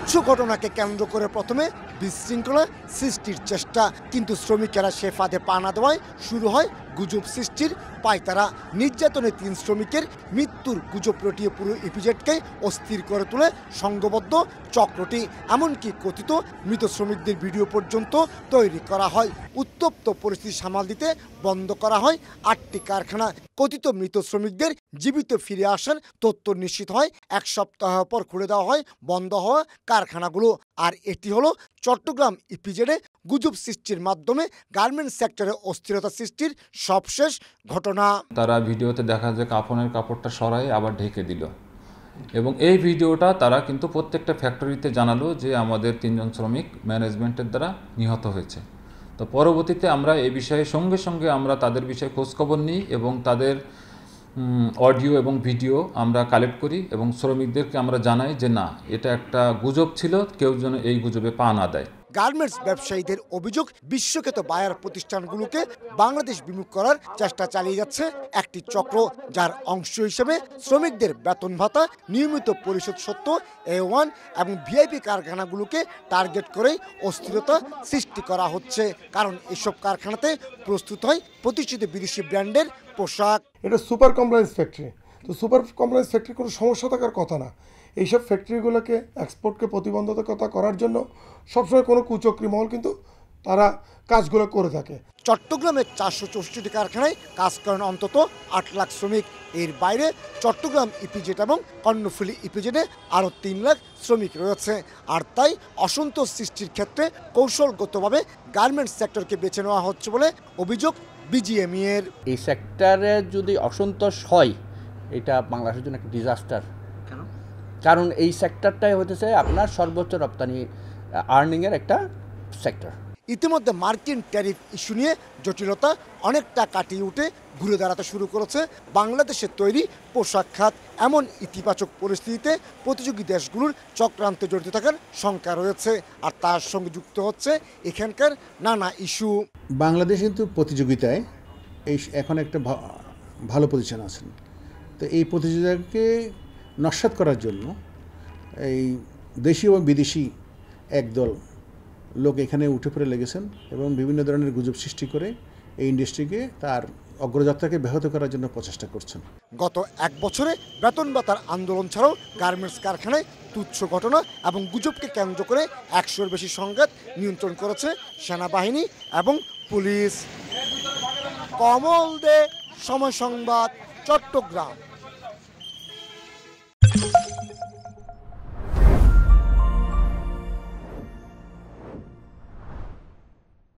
তুচ্ছ ঘটনাকে কেন্দ্র করে প্রথমে বিশৃঙ্খলা সৃষ্টির চেষ্টা, কিন্তু শ্রমিকেরা সে ফাঁদে পা না দেওয়ায় শুরু হয় গুজব সৃষ্টির পায়তারা। নির্যাতনে 3 শ্রমিকের মৃত্যুর গুজব রটিয়ে পুরো ইপিজেডকে অস্থির করে তোলে সংঘবদ্ধ চক্রটি। এমনকি কথিত মৃত শ্রমিকদের ভিডিও পর্যন্ত তৈরি করা হয়। উত্তপ্ত পরিস্থিতি সামাল দিতে বন্ধ করা হয় 8টি কারখানা। কথিত মৃত শ্রমিকদের জীবিত ফিরে আসার তথ্য নিশ্চিত হয় 1 সপ্তাহ পর খুলে দেওয়া হয় বন্ধ হওয়া কারখানাগুলো। আর এটি হলো চট্টগ্রাম ইপিজেডে গুজব সৃষ্টির মাধ্যমে গার্মেন্টস সেক্টরে অস্থিরতা সৃষ্টির সবশেষ ঘটনা। তারা ভিডিওতে দেখা যায় কাফনের কাপড়টা সরাই আবার ঢেকে দিল, এবং এই ভিডিওটা তারা কিন্তু প্রত্যেকটা ফ্যাক্টরিতে জানালো যে আমাদের 3 জন শ্রমিক ম্যানেজমেন্টের দ্বারা নিহত হয়েছে। তো পরবর্তীতে আমরা এই বিষয়ে সঙ্গে সঙ্গে আমরা তাদের বিষয়ে খোঁজখবর নিই এবং তাদের অডিও এবং ভিডিও আমরা কালেক্ট করি এবং শ্রমিকদেরকে আমরা জানাই যে না, এটা একটা গুজব ছিল, কেউ যেন এই গুজবে পা না দেয়। গার্মেন্টস ব্যবসায়ীদের অভিযোগ, বিশ্বখ্যাত বায়ার প্রতিষ্ঠানগুলোকে বাংলাদেশ বিমুখ করার চেষ্টা চালিয়ে যাচ্ছে একটি চক্র, যার অংশ হিসেবে শ্রমিকদের বেতন ভাতা নিয়মিত পরিশোধ সত্ত্বেও A1 এবং ভিআইপি কারখানাগুলোকে টার্গেট করেই অস্থিরতা সৃষ্টি করা হচ্ছে। কারণ এসব কারখানাতে প্রস্তুত হয় প্রতিষ্ঠিত বিদেশি ব্র্যান্ডের পোশাক। এটা সুপার কমপ্লায়েন্স ফ্যাক্টরি, তো সুপার কমপ্লায়েন্স ফ্যাক্টরি কোনো সমস্যা থাকার কথা না। এইসব ফ্যাক্টরিগুলোকে এক্সপোর্টকে প্রতিবন্ধকতা করার জন্য সবসময় কোনো কুচক্রী মহল কিন্তু তারা কাজগুলো করে থাকে। চট্টগ্রামের 464টি কারখানায় কাজ করেন অন্তত 8 লাখ শ্রমিক। এর বাইরে চট্টগ্রাম ইপিজেড এবং কর্ণফুলী ইপিজেডে আরও 3 লাখ শ্রমিক রয়েছে। আর তাই অসন্তোষ সৃষ্টির ক্ষেত্রে কৌশলগতভাবে গার্মেন্টস সেক্টরকে বেছে নেওয়া হচ্ছে বলে অভিযোগ বিজিএমইএর। এই সেক্টরে যদি অসন্তোষ হয়, এটা বাংলাদেশের জন্য একটা ডিজাস্টার। কারণ এই সেক্টরটাই হতেছে আপনার সর্বোচ্চ রপ্তানি আর্নিংয়ের একটা সেক্টর। ইতিমধ্যে মার্কিন ট্যারিফ ইস্যু নিয়ে জটিলতা অনেকটা কাটিয়ে উঠে ঘুরে দাঁড়াতে শুরু করেছে বাংলাদেশের তৈরি পোশাক খাত। এমন ইতিবাচক পরিস্থিতিতে প্রতিযোগী দেশগুলোর চক্রান্তে জড়িত থাকার শঙ্কা রয়েছে, আর তার সঙ্গে যুক্ত হচ্ছে এখানকার নানা ইস্যু। বাংলাদেশ কিন্তু প্রতিযোগিতায় এখন একটা ভালো পজিশন আছেন। তো এই প্রতিযোগিতাকে নস্যাৎ করার জন্য এই দেশীয় এবং বিদেশি একদল লোক এখানে উঠে পড়ে লেগেছেন এবং বিভিন্ন ধরনের গুজব সৃষ্টি করে এই ইন্ডাস্ট্রিকে তার অগ্রযাত্রাকে ব্যাহত করার জন্য প্রচেষ্টা করছেন। গত 1 বছরে বেতন ভাতার আন্দোলন ছাড়াও গার্মেন্টস কারখানায় তুচ্ছ ঘটনা এবং গুজবকে কেন্দ্র করে 100-এর বেশি সংঘাত নিয়ন্ত্রণ করেছে সেনাবাহিনী এবং পুলিশ। কমল দে, সময় সংবাদ, চট্টগ্রাম।